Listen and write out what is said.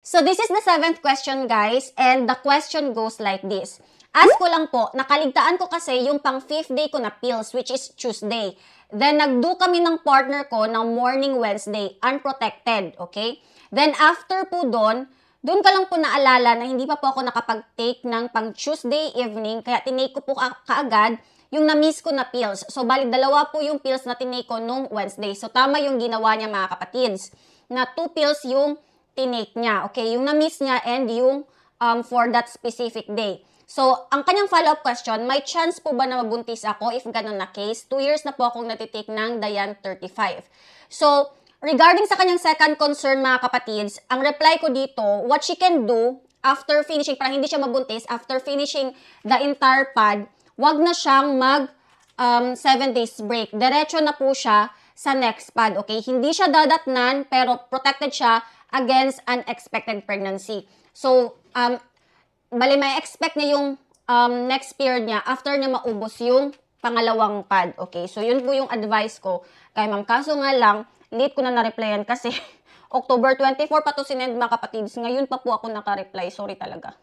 So this is the 7th question, guys, and the question goes like this. Ask ko lang po, nakaligtaan ko kasi yung pang 5th day ko na pills, which is Tuesday. Then nagdo kami ng partner ko ng morning Wednesday, unprotected, okay? Then after po doon ko lang po naalala na hindi pa po ako nakapag-take ng pang Tuesday evening, kaya tinake ko po kaagad yung na-miss ko na pills. So bali, dalawa po yung pills na tinake ko nung Wednesday. So tama yung ginawa niya, mga kapatids, na 2 pills yung tinake niya, okay? Yung na-miss niya and yung for that specific day. So, ang kanyang follow-up question, may chance po ba na mabuntis ako if ganun na case? 2 years na po akong natitake ng Dian 35. So, regarding sa kanyang second concern, mga kapatids, ang reply ko dito, what she can do after finishing, para hindi siya mabuntis, after finishing the entire pad, wag na siyang mag 7 days break. Diretso na po siya sa next pad, okay? Hindi siya dadatnan, pero protected siya against unexpected pregnancy. So, bali may expect niya yung next period niya after niya maubos yung pangalawang pad, okay? So, yun po yung advice ko kay ma'am. Kaso nga lang, late ko na na-replyan kasi October 24 pa to sinend, mga kapatids. Ngayon pa po ako naka-reply. Sorry talaga.